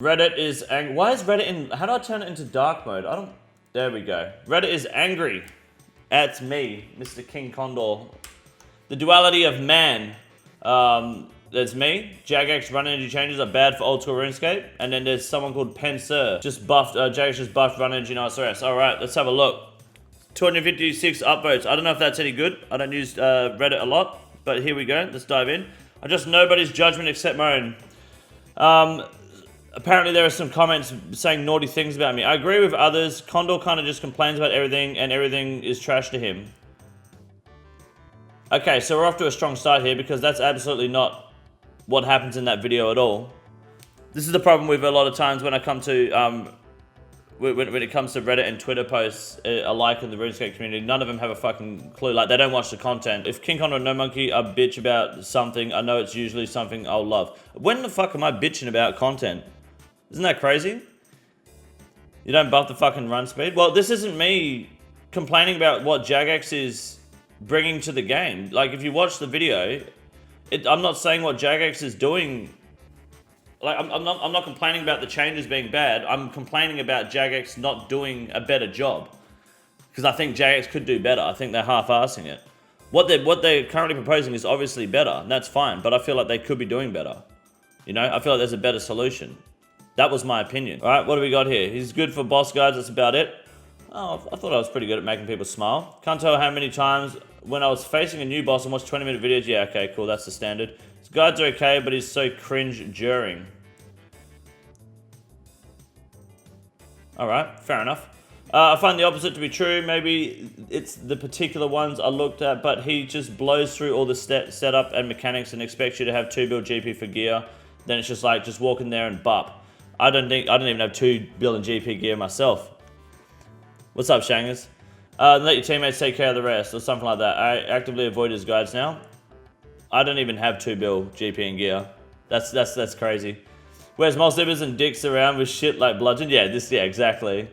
Reddit is angry. Why is Reddit in... How do I turn it into dark mode? I don't... There we go. Reddit is angry at me, Mr. King Condor. The duality of man. There's me. Jagex run energy changes are bad for Oldschool Runescape. And then there's someone called Pensir. Just buffed... Jagex just buffed run energy in OSRS. Alright, let's have a look. 256 upvotes. I don't know if that's any good. I don't use Reddit a lot. But here we go. Let's dive in. I'm just nobody's judgment except my own. Apparently there are some comments saying naughty things about me. I agree with others. Condor kind of just complains about everything and everything is trash to him. Okay, so we're off to a strong start here because that's absolutely not what happens in that video at all. This is the problem with a lot of times when I come to, when it comes to Reddit and Twitter posts alike in the RuneScape community, none of them have a fucking clue. Like, they don't watch the content. If KINGCONDOR and No Monkey are bitch about something, I know it's usually something I'll love. When the fuck am I bitching about content? Isn't that crazy? You don't buff the fucking run speed? Well, this isn't me complaining about what Jagex is bringing to the game. Like, if you watch the video, I'm not saying what Jagex is doing. Like, I'm not complaining about the changes being bad. I'm complaining about Jagex not doing a better job. Because I think Jagex could do better. I think they're half-assing it. What they're currently proposing is obviously better, and that's fine. But I feel like they could be doing better. You know, I feel like there's a better solution. That was my opinion. All right, what do we got here? He's good for boss guides, that's about it. Oh, I thought I was pretty good at making people smile. Can't tell how many times when I was facing a new boss and watched 20-minute videos. Yeah, okay, cool, that's the standard. His guides are okay, but he's so cringe-during. All right, fair enough. I find the opposite to be true. Maybe it's the particular ones I looked at, but he just blows through all the setup and mechanics and expects you to have 2 build GP for gear. Then it's just like, just walk in there and bop. I don't even have 2 building GP gear myself. What's up, Shangers? Let your teammates take care of the rest, or something like that. I actively avoid his guides now. I don't even have 2 build GP and gear. That's crazy. Whereas most livers and dicks around with shit like bludgeon. Yeah, exactly.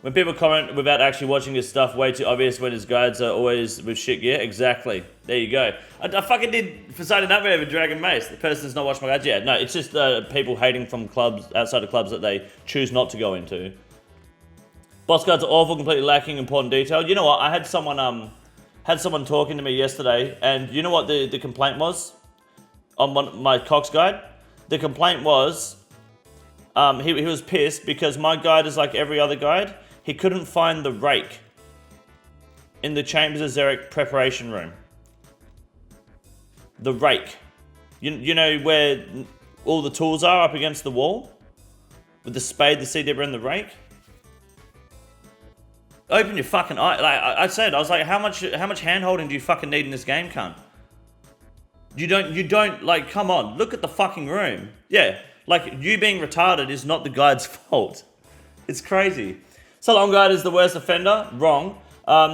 When people comment without actually watching his stuff, way too obvious when his guides are always with shit gear. Exactly. There you go. I fucking did Poseidon Upgrade with Dragon Mace. The person's not watching my guides. Yeah, no, it's just people hating from clubs, outside of clubs that they choose not to go into. Boss guides are awful, completely lacking important detail. You know what? I had someone talking to me yesterday, and you know what the complaint was on my Cox guide? The complaint was he was pissed because my guide is like every other guide. He couldn't find the rake in the Chambers of Xeric preparation room. The rake. You know where all the tools are up against the wall? With the spade, the seed dibber, and the rake? Open your fucking eye. Like I said, I was like, how much hand-holding do you fucking need in this game, cunt? You don't, like, come on, look at the fucking room. Yeah, like, you being retarded is not the guide's fault. It's crazy. Solo guide is the worst offender. Wrong.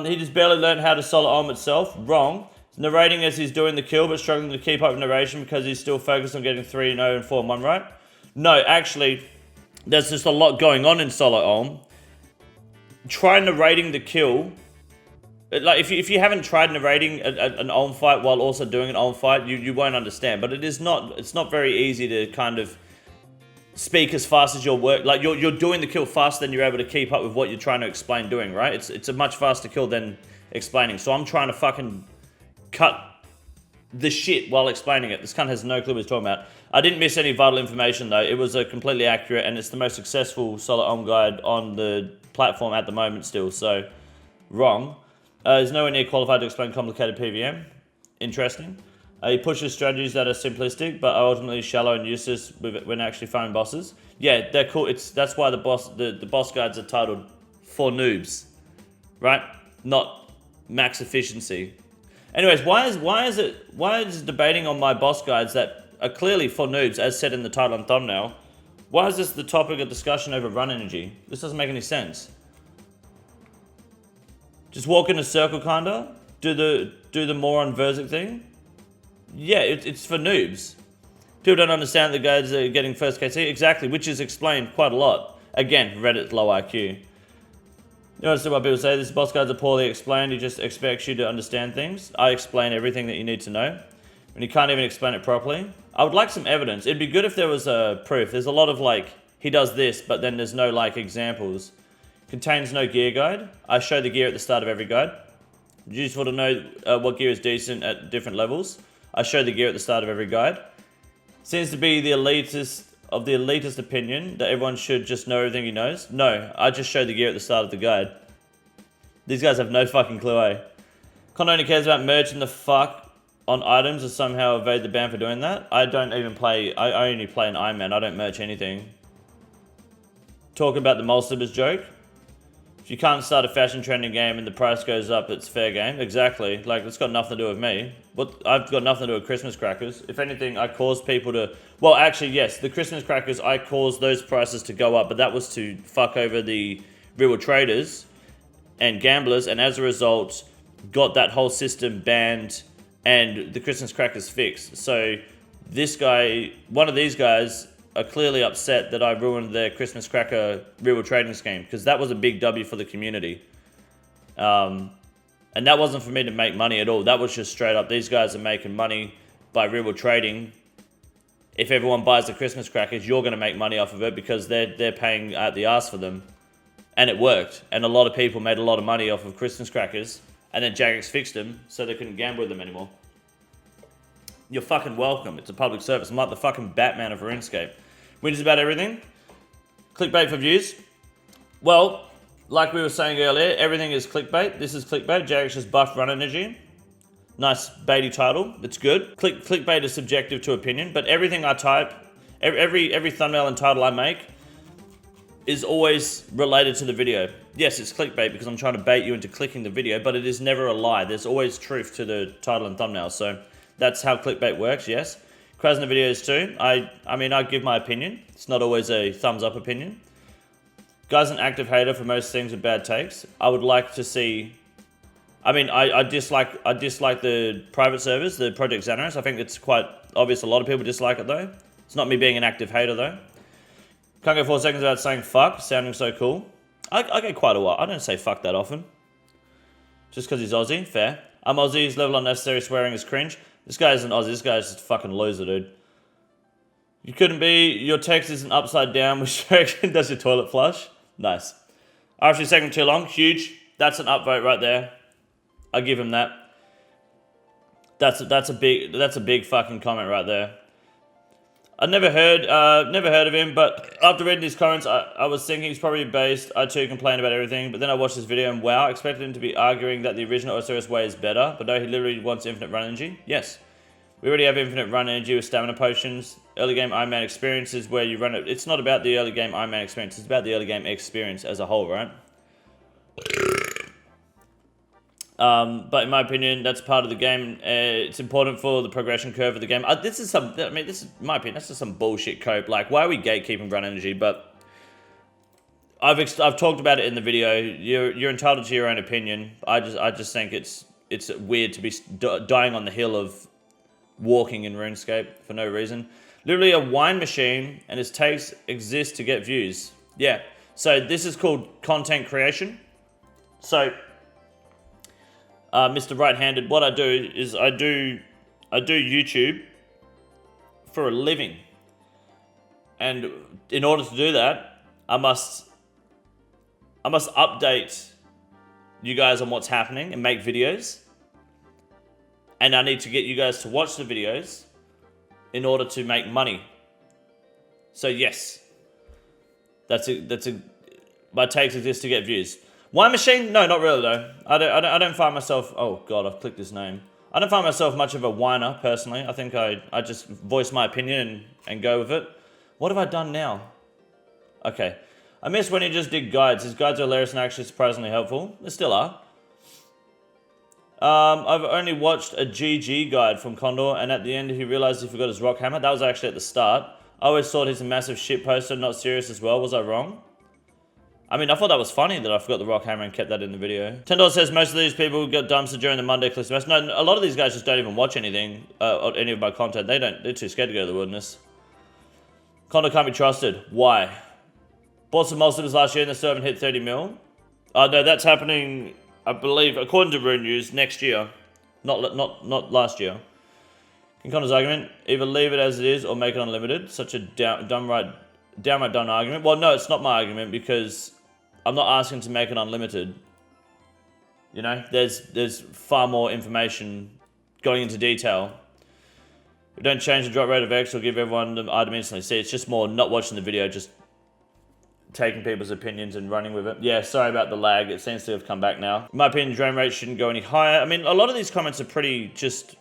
He just barely learned how to solo om itself. Wrong. Narrating as he's doing the kill, but struggling to keep up with narration because he's still focused on getting 3-0 and 4-1 right. No, actually, there's just a lot going on in solo om. Try narrating the kill. Like, if you haven't tried narrating an Olm fight while also doing an Olm fight, you won't understand. But it's not very easy to kind of speak as fast as your work. Like, you're doing the kill faster than you're able to keep up with what you're trying to explain doing, right? It's a much faster kill than explaining. So I'm trying to fucking cut the shit while explaining it. This cunt has no clue what he's talking about. I didn't miss any vital information though. It was completely accurate, and it's the most successful solo Olm guide on the platform at the moment still. So, wrong. He's nowhere near qualified to explain complicated PVM. Interesting. He pushes strategies that are simplistic, but are ultimately shallow and useless when actually farming bosses. Yeah, they're cool. That's why the boss guides are titled for noobs, right? Not max efficiency. Anyways, why is debating on my boss guides that are clearly for noobs, as said in the title and thumbnail? Why is this the topic of discussion over run energy? This doesn't make any sense. Just walk in a circle, kinda. Do the moron Verzik thing. Yeah, it's for noobs. People don't understand the guys are getting first KC. Exactly, which is explained quite a lot. Again, Reddit's low IQ. You understand what people say? This boss guides are poorly explained. He just expects you to understand things. I explain everything that you need to know. when you can't even explain it properly. I would like some evidence. It'd be good if there was a proof. There's a lot of like, he does this, but then there's no like examples. Contains no gear guide. I show the gear at the start of every guide. It's useful to know what gear is decent at different levels. I show the gear at the start of every guide. Seems to be the elitist opinion that everyone should just know everything he knows. No, I just show the gear at the start of the guide. These guys have no fucking clue, eh? Condo only cares about merching the fuck on items or somehow evade the ban for doing that. I don't even play, I only play an Ironman. I don't merch anything. Talk about the Mulsibers joke. If you can't start a fashion trending game and the price goes up, it's fair game. Exactly. Like, it's got nothing to do with me. I've got nothing to do with Christmas crackers. If anything, I caused people to... Well, actually, yes, the Christmas crackers, I caused those prices to go up, but that was to fuck over the real traders and gamblers, and as a result, got that whole system banned and the Christmas crackers fixed. So this guy, one of these guys, are clearly upset that I ruined their Christmas cracker real trading scheme, because that was a big W for the community. And that wasn't for me to make money at all. That was just straight up, these guys are making money by real trading. If everyone buys the Christmas crackers, you're going to make money off of it because they're paying at the arse for them. And it worked. And a lot of people made a lot of money off of Christmas crackers. And then Jagex fixed them so they couldn't gamble with them anymore. You're fucking welcome. It's a public service. I'm like the fucking Batman of RuneScape. Wins about everything. Clickbait for views. Well, like we were saying earlier, everything is clickbait. This is clickbait. Jagex just buffed run energy. Nice baity title. It's good. Clickbait is subjective to opinion, but everything I type, every thumbnail and title I make is always related to the video. Yes, it's clickbait because I'm trying to bait you into clicking the video, but it is never a lie. There's always truth to the title and thumbnail, so that's how clickbait works, yes. Krasner videos too. I mean, I give my opinion. It's not always a thumbs up opinion. Guy's an active hater for most things with bad takes. I would like to see... I mean, I dislike the private servers, the Project Xanaris. I think it's quite obvious a lot of people dislike it though. It's not me being an active hater though. Can't go 4 seconds without saying fuck, sounding so cool. I get quite a while. I don't say fuck that often. Just because he's Aussie, fair. I'm Aussie, his level unnecessary swearing is cringe. This guy isn't Aussie, this guy's just a fucking loser, dude. You couldn't be, your text isn't upside down, which does your toilet flush. Nice. RFC segment too long, huge. That's an upvote right there. I give him that. That's a big fucking comment right there. I never heard of him, but after reading these comments, I was thinking he's probably based. I too complain about everything, but then I watched this video and wow, I expected him to be arguing that the original OSRS way is better, but no, he literally wants infinite run energy. Yes, we already have infinite run energy with stamina potions. Early game Ironman experience is where you run it. It's not about the early game Ironman experience, it's about the early game experience as a whole, right? But in my opinion, that's part of the game. It's important for the progression curve of the game. This is my opinion, that's just some bullshit cope. Like, why are we gatekeeping run energy? But I've talked about it in the video. You're entitled to your own opinion. I just think it's weird to be dying on the hill of walking in RuneScape for no reason. Literally a wine machine, and its takes exist to get views. Yeah. So this is called content creation. So. Mr. Right-handed, what I do is I do YouTube for a living, and in order to do that, I must update you guys on what's happening and make videos, and I need to get you guys to watch the videos in order to make money. So yes, my takes exist to get views. Wine machine? No, not really though. I don't find myself... Oh god, I've clicked his name. I don't find myself much of a whiner, personally. I think I just voice my opinion and go with it. What have I done now? Okay. I miss when he just did guides. His guides are hilarious and actually surprisingly helpful. They still are. I've only watched a GG guide from Condor, and at the end he realized he forgot his rock hammer. That was actually at the start. I always thought he's a massive shit poster, not serious as well. Was I wrong? I mean, I thought that was funny that I forgot the rock hammer and kept that in the video. $10 says most of these people get dumpster during the Monday Christmas. No, a lot of these guys just don't even watch anything, any of my content. They're too scared to go to the wilderness. Condor can't be trusted. Why? Bought some Mulsibers last year and they still haven't hit 30 mil. No, that's happening, I believe, according to Rune News, next year. Not last year. KINGCONDOR's argument, either leave it as it is or make it unlimited. Such a downright dumb argument. Well, no, it's not my argument because I'm not asking to make it unlimited. You know, there's far more information going into detail. We don't change the drop rate of X or give everyone the item instantly. See, it's just more not watching the video, just taking people's opinions and running with it. Yeah, sorry about the lag. It seems to have come back now. In my opinion, drain rate shouldn't go any higher. I mean, a lot of these comments are pretty just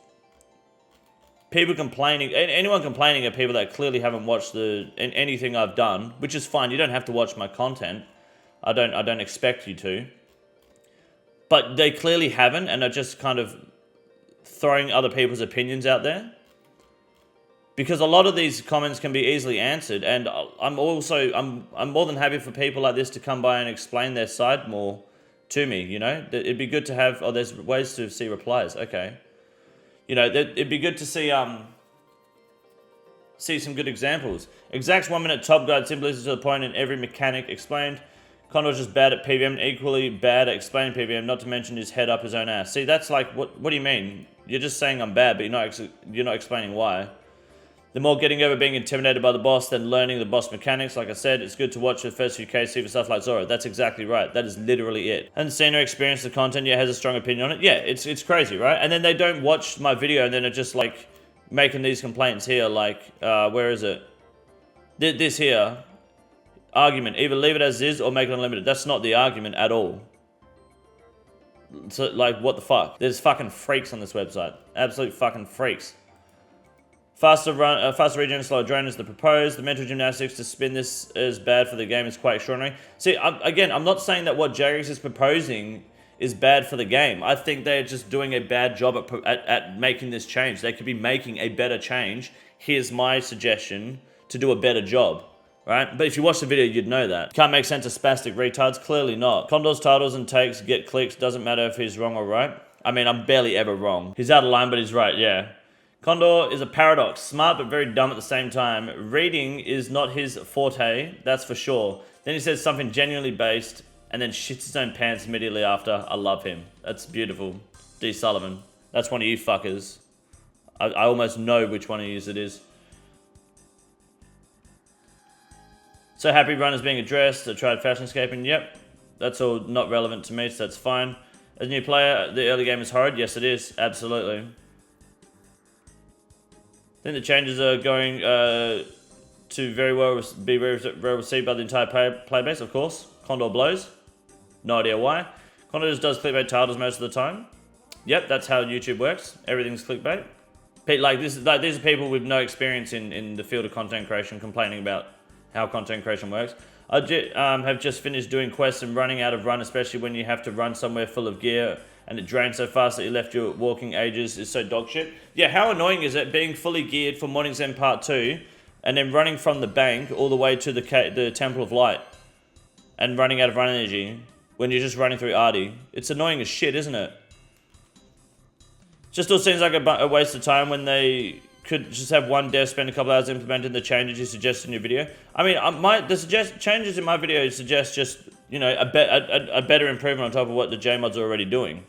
people complaining. Anyone complaining are people that clearly haven't watched anything I've done, which is fine. You don't have to watch my content. I don't expect you to. But they clearly haven't and are just kind of throwing other people's opinions out there. Because a lot of these comments can be easily answered, and I'm more than happy for people like this to come by and explain their side more to me, you know? It'd be good to have, oh, there's ways to see replies, okay. You know, it'd be good to see some good examples. Exact's 1 minute top guide, simply to the point in every mechanic explained. Condor's just bad at PVM, equally bad at explaining PVM, not to mention his head up his own ass. See, that's like, what do you mean? You're just saying I'm bad, but you're not explaining why. The more getting over being intimidated by the boss than learning the boss mechanics. Like I said, it's good to watch the first few cases for stuff like Zoro. That's exactly right. That is literally it. And seen or experienced the content, yeah, has a strong opinion on it. Yeah, it's crazy, right? And then they don't watch my video and then are just like making these complaints here, like, where is it? This here. Argument, either leave it as is or make it unlimited. That's not the argument at all. So, like, what the fuck? There's fucking freaks on this website. Absolute fucking freaks. Faster regen, slower drain is the proposed. The mental gymnastics to spin this is bad for the game is quite extraordinary. See, again, I'm not saying that what Jagex is proposing is bad for the game. I think they're just doing a bad job at making this change. They could be making a better change. Here's my suggestion to do a better job. Right? But if you watch the video, you'd know that. Can't make sense of spastic retards? Clearly not. Condor's titles and takes get clicks. Doesn't matter if he's wrong or right. I mean, I'm barely ever wrong. He's out of line, but he's right, yeah. Condor is a paradox. Smart, but very dumb at the same time. Reading is not his forte, that's for sure. Then he says something genuinely based, and then shits his own pants immediately after. I love him. That's beautiful. D. Sullivan. That's one of you fuckers. I almost know which one of you it is. So happy run is being addressed. I tried fashionscaping. Yep. That's all not relevant to me, so that's fine. As a new player, the early game is horrid. Yes, it is. Absolutely. I think the changes are going to be very well received by the entire player base, of course. Condor blows. No idea why. Condor just does clickbait titles most of the time. Yep, that's how YouTube works. Everything's clickbait. These are people with no experience in the field of content creation complaining about how content creation works. I have just finished doing quests and running out of run, especially when you have to run somewhere full of gear and it drains so fast that you left your walking ages is so dog shit. Yeah, how annoying is it being fully geared for Morning's End Part 2 and then running from the bank all the way to the Temple of Light and running out of run energy when you're just running through Artie? It's annoying as shit, isn't it? Just still seems like a waste of time when they could just have one dev spend a couple hours implementing the changes you suggest in your video. I mean, the changes in my video suggest just, you know, a better improvement on top of what the JMods are already doing.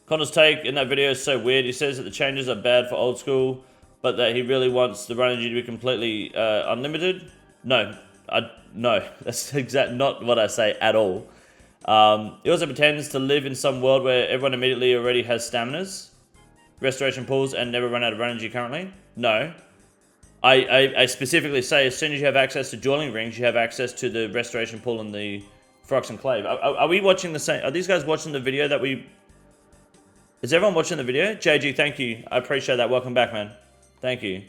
Connor's take in that video is so weird. He says that the changes are bad for old school, but that he really wants the run energy to be completely unlimited. No, that's not what I say at all. He also pretends to live in some world where everyone immediately already has staminas, restoration pools, and never run out of run energy currently. No. I specifically say as soon as you have access to dueling rings, you have access to the restoration pool and the Frox Enclave. Are we watching the same? Are these guys watching the video that we... Is everyone watching the video? JG, thank you. I appreciate that. Welcome back, man. Thank you.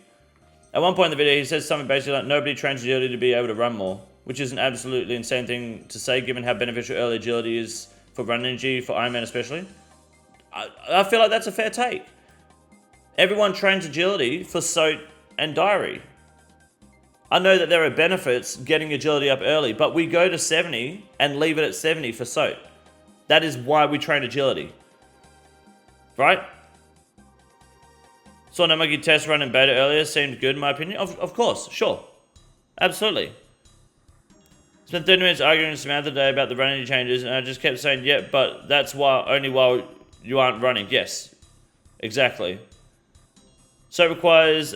At one point in the video, he says something basically like, nobody trains agility to be able to run more, which is an absolutely insane thing to say, given how beneficial early agility is for run energy, for Ironman especially. I feel like that's a fair take. Everyone trains agility for SOT and diary. I know that there are benefits getting agility up early, but we go to 70 and leave it at 70 for SOT. That is why we train agility. Right? Saw No Monkey test run in beta earlier, seemed good in my opinion. Of course, sure. Absolutely. Spent 30 minutes arguing with Samantha today about the running changes, and I just kept saying, yeah, but that's why only while you aren't running. Yes. Exactly. So it requires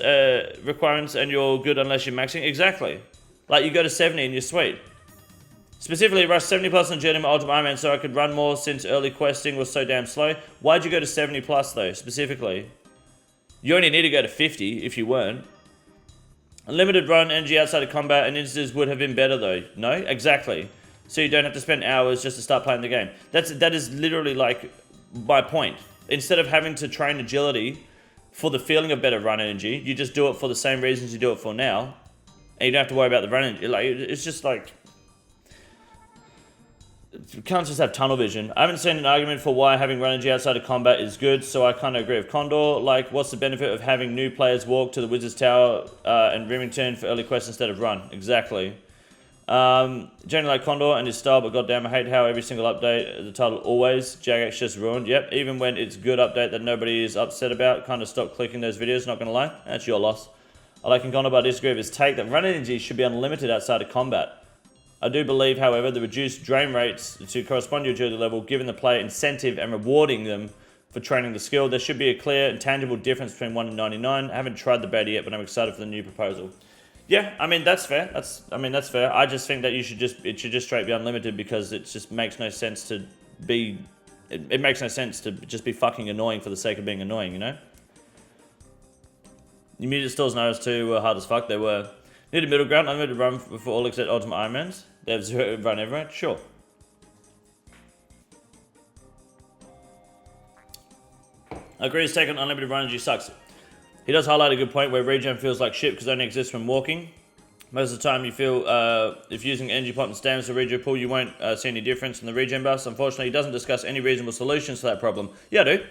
requirements and you're good unless you're maxing. Exactly. Like you go to 70 and you're sweet. Specifically, rushed 70 plus on Journey Ultimate Ironman so I could run more since early questing was so damn slow. Why'd you go to 70 plus though, specifically? You only need to go to 50 if you weren't. Unlimited run energy outside of combat and instances would have been better though. No? Exactly. So you don't have to spend hours just to start playing the game. That is literally like my point. Instead of having to train agility for the feeling of better run energy, you just do it for the same reasons you do it for now. And you don't have to worry about the run energy. Like, it's just like... You can't just have tunnel vision. I haven't seen an argument for why having run energy outside of combat is good, so I kind of agree with Condor. Like, what's the benefit of having new players walk to the Wizard's Tower and Remington for early quests instead of run? Exactly. Generally like Condor and his style, but goddamn, I hate how every single update, the title always, Jagex just ruined. Yep, even when it's good update that nobody is upset about, kind of stop clicking those videos, not gonna lie. That's your loss. I like Condor, but I disagree with his take that run energy should be unlimited outside of combat. I do believe, however, the reduced drain rates to correspond to your agility level, giving the player incentive and rewarding them for training the skill. There should be a clear and tangible difference between 1 and 99. I haven't tried the beta yet, but I'm excited for the new proposal. Yeah, I mean, that's fair. That's fair. I just think that it should just straight be unlimited because it just makes no sense to be... It makes no sense to just be fucking annoying for the sake of being annoying, you know? The immediate stores and OS2 were hard as fuck. They were... Needed middle ground, unlimited run for all except Ultimate Ironmans. They have 0 run everywhere? Sure. I agree his take on unlimited run energy sucks. He does highlight a good point where regen feels like shit because it only exists when walking. Most of the time you feel if using energy pot and stamina to regen pool, you won't see any difference in the regen buffs. Unfortunately, he doesn't discuss any reasonable solutions to that problem. Yeah, I do.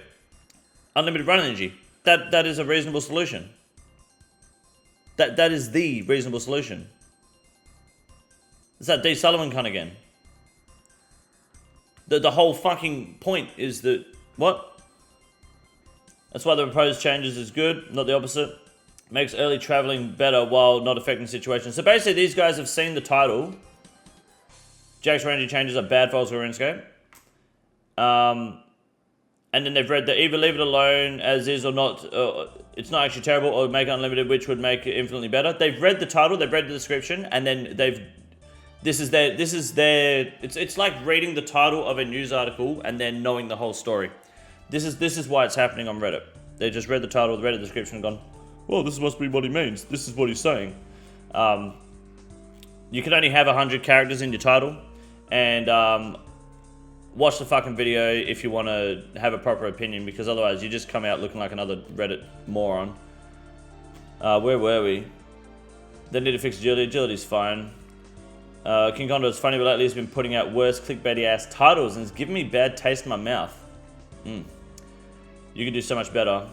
Unlimited run energy. That is a reasonable solution. That is the reasonable solution. It's that D. Sullivan cunt again. The whole fucking point is that... What? That's why the proposed changes is good, not the opposite. Makes early traveling better while not affecting situations. So basically these guys have seen the title. Jack's Ranger changes are bad for Oldschool Runescape. And then they've read that either leave it alone as is or not, it's not actually terrible, or make it unlimited, which would make it infinitely better. They've read the title, they've read the description, and then it's like reading the title of a news article and then knowing the whole story. This is why it's happening on Reddit. They just read the title, read the description and gone, well, this must be what he means. This is what he's saying. You can only have 100 characters in your title, and watch the fucking video if you want to have a proper opinion, because otherwise you just come out looking like another Reddit moron. Where were we? They need to fix agility. Agility's fine. KINGCONDOR is funny, but lately he's been putting out worse clickbaity ass titles and it's giving me bad taste in my mouth. You can do so much better.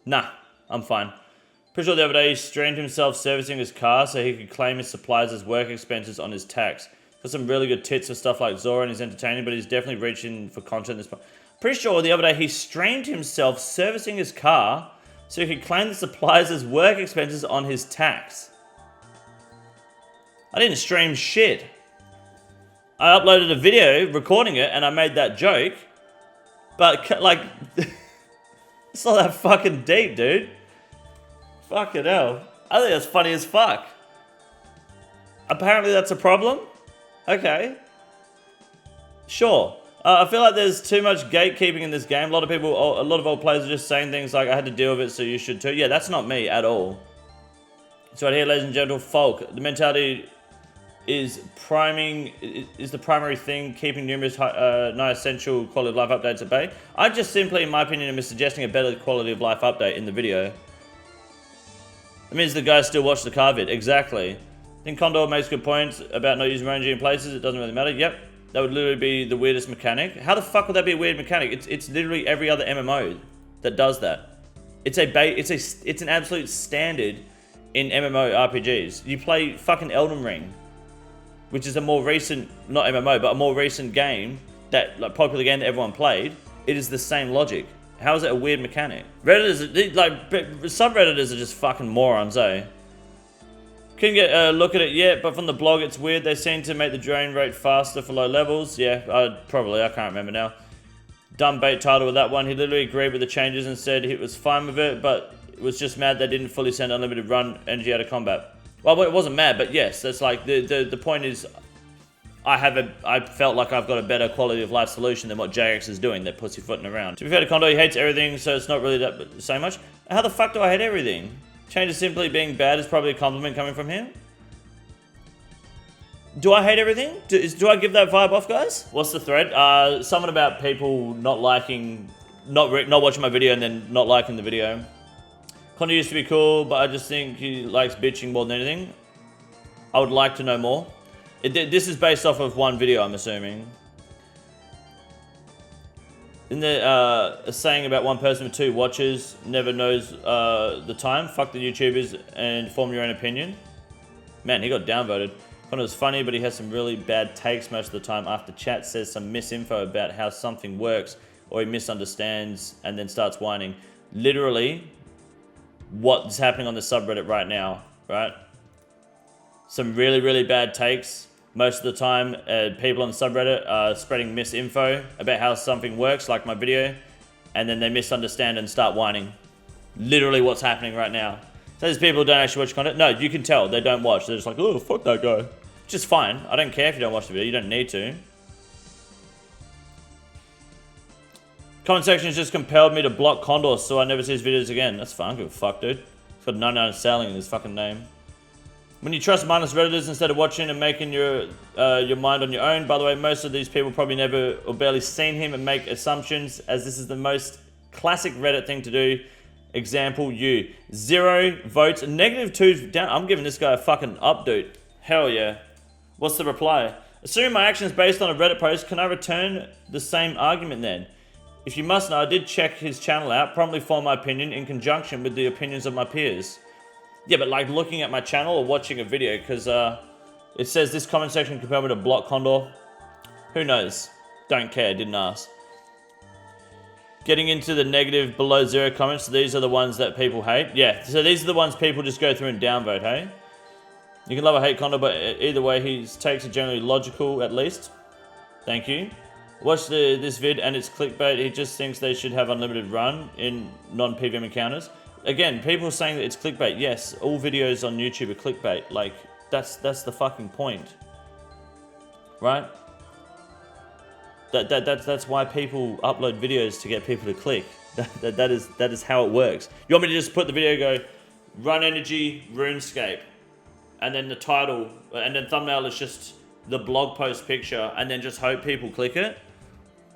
Nah, I'm fine. Pretty sure the other day he streamed himself servicing his car so he could claim his supplies as work expenses on his tax. Got some really good tits for stuff like Zora and he's entertaining, but he's definitely reaching for content at this point. Pretty sure the other day he streamed himself servicing his car so he could claim the supplies as work expenses on his tax. I didn't stream shit. I uploaded a video recording it and I made that joke. But, like, it's not that fucking deep, dude. Fucking hell. I think that's funny as fuck. Apparently that's a problem? Okay. Sure. I feel like there's too much gatekeeping in this game. A lot of old players are just saying things like, I had to deal with it, so you should too. Yeah, that's not me at all. So right here, ladies and gentlemen, Falk. The mentality is the primary thing keeping numerous non-essential quality of life updates at bay. I just simply, in my opinion, am suggesting a better quality of life update in the video. It means the guys still watch the car vid. Exactly. I think Condor makes good points about not using RNG in places. It doesn't really matter. Yep. That would literally be the weirdest mechanic. How the fuck would that be a weird mechanic? It's literally every other MMO that does that. It's an absolute standard in MMO RPGs. You play fucking Elden Ring, which is a more recent, not MMO, but a more recent game, that like popular game that everyone played. It is the same logic. How is it a weird mechanic? Redditors, like, subredditors are just fucking morons, eh? Couldn't get a look at it yet, but from the blog it's weird. They seem to make the drain rate faster for low levels. Yeah, I can't remember now. Dumb bait title with that one. He literally agreed with the changes and said he was fine with it, but was just mad they didn't fully send unlimited run energy out of combat. Well, it wasn't mad, but yes, that's like the point is, I felt like I've got a better quality of life solution than what JX is doing. They're pussyfooting around. To be fair to Condor, he hates everything, so it's not really that so much. How the fuck do I hate everything? Change of simply being bad is probably a compliment coming from him. Do I hate everything? Do I give that vibe off, guys? What's the thread? Something about people not liking, not watching my video and then not liking the video. Condor used to be cool, but I just think he likes bitching more than anything. I would like to know more. This is based off of one video, I'm assuming. In the a saying about one person with 2 watches never knows the time. Fuck the YouTubers and form your own opinion. Man, he got downvoted. Condor was funny, but he has some really bad takes most of the time after chat says some misinfo about how something works, or he misunderstands and then starts whining. Literally, what's happening on the subreddit right now, right? Some really, really bad takes. Most of the time, people on the subreddit are spreading misinfo about how something works, like my video, and then they misunderstand and start whining. Literally what's happening right now. So these people don't actually watch content. No, you can tell they don't watch. They're just like, oh, fuck that guy. Which is fine. I don't care if you don't watch the video. You don't need to. Comment section has just compelled me to block Condor so I never see his videos again. That's fine. I don't give a fuck, dude. He's got 99 selling in his fucking name. When you trust mindless Redditors instead of watching and making your mind on your own. By the way, most of these people probably never or barely seen him and make assumptions, as this is the most classic Reddit thing to do. Example, you. 0 votes, -2 down. I'm giving this guy a fucking up, dude. Hell yeah. What's the reply? Assuming my action is based on a Reddit post, can I return the same argument then? If you must know, I did check his channel out, promptly form my opinion in conjunction with the opinions of my peers. Yeah, but like looking at my channel or watching a video, because it says this comment section compelled me to block Condor. Who knows? Don't care, didn't ask. Getting into the negative below 0 comments, so these are the ones that people hate. Yeah, so these are the ones people just go through and downvote, hey? You can love or hate Condor, but either way, his takes are generally logical, at least. Thank you. Watch this vid and it's clickbait. He just thinks they should have unlimited run in non-PVM encounters. Again, people are saying that it's clickbait. Yes, all videos on YouTube are clickbait. Like, that's the fucking point. Right? That's why people upload videos, to get people to click. That is how it works. You want me to just put the video, go, run energy, RuneScape, and then the title, and then thumbnail is just the blog post picture, and then just hope people click it?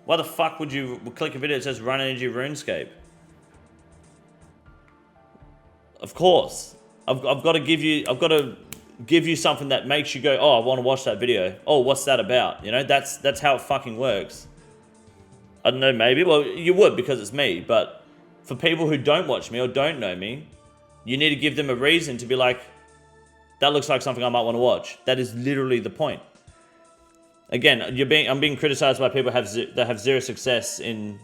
Why the fuck would you click a video that says run energy, RuneScape? Of course, I've got to give you something that makes you go, oh, I want to watch that video. Oh, what's that about? You know, that's how it fucking works. I don't know, maybe. Well, you would, because it's me. But for people who don't watch me or don't know me, you need to give them a reason to be like, that looks like something I might want to watch. That is literally the point. Again, I'm being criticized by people that have 0 success in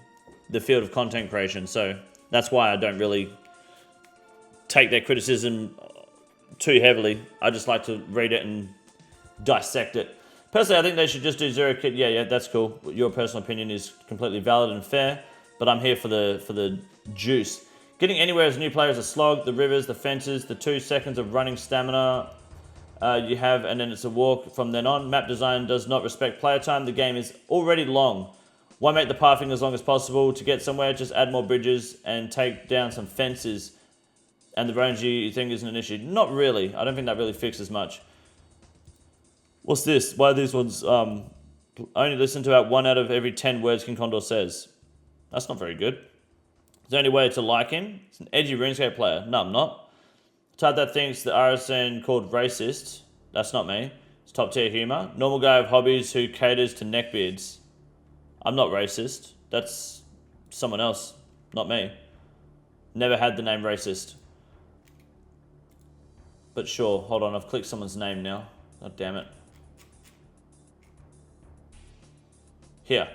the field of content creation. So that's why I don't really take their criticism too heavily. I just like to read it and dissect it. Personally, I think they should just do 0 kit. Yeah, that's cool. Your personal opinion is completely valid and fair, but I'm here for the juice. Getting anywhere as a new player is a slog. The rivers, the fences, the 2 seconds of running stamina you have, and then it's a walk from then on. Map design does not respect player time. The game is already long. Why make the pathing as long as possible? To get somewhere, just add more bridges and take down some fences. And the range you think isn't an issue. Not really. I don't think that really fixes much. What's this? Why are these ones only listen to about 1 out of every 10 words KINGCONDOR says? That's not very good. Is there any way to like him? It's an edgy RuneScape player. No, I'm not. Type that thinks the RSN called racist. That's not me. It's top tier humor. Normal guy of hobbies who caters to neckbeards. I'm not racist. That's someone else, not me. Never had the name racist. But sure, hold on, I've clicked someone's name now. God damn it. Here.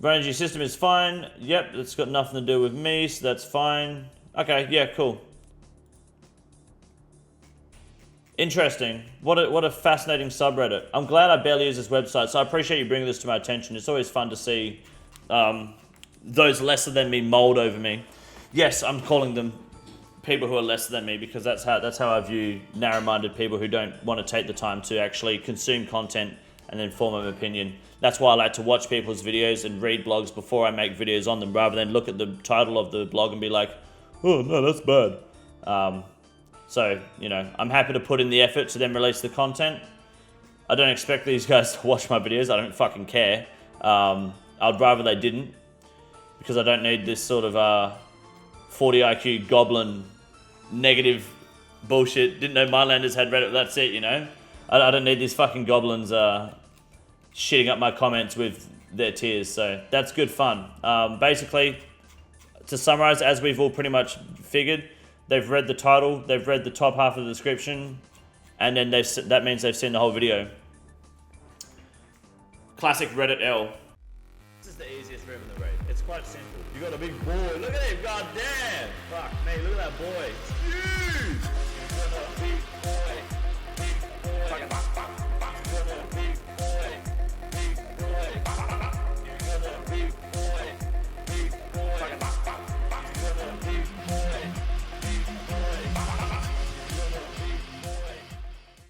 Energy system is fine. Yep, it's got nothing to do with me, so that's fine. Okay, yeah, cool. Interesting. What a fascinating subreddit. I'm glad I barely use this website, so I appreciate you bringing this to my attention. It's always fun to see those lesser than me mold over me. Yes, I'm calling them people who are lesser than me because that's how I view narrow-minded people who don't want to take the time to actually consume content and then form an opinion. That's why I like to watch people's videos and read blogs before I make videos on them, rather than look at the title of the blog and be like, oh no, that's bad. So, you know, I'm happy to put in the effort to then release the content. I don't expect these guys to watch my videos. I don't fucking care. I'd rather they didn't, because I don't need this sort of 40 IQ goblin negative bullshit. Didn't know Minelanders had Reddit. That's it, you know. I don't need these fucking goblins shitting up my comments with their tears. So that's good fun. Basically, to summarize, as we've all pretty much figured, they've read the title, they've read the top half of the description, and then that means they've seen the whole video. Classic Reddit L. This is the easiest room in the raid. It's quite simple. You got a big boy. Look at him. God damn. Fuck me. Look at that boy. It's huge.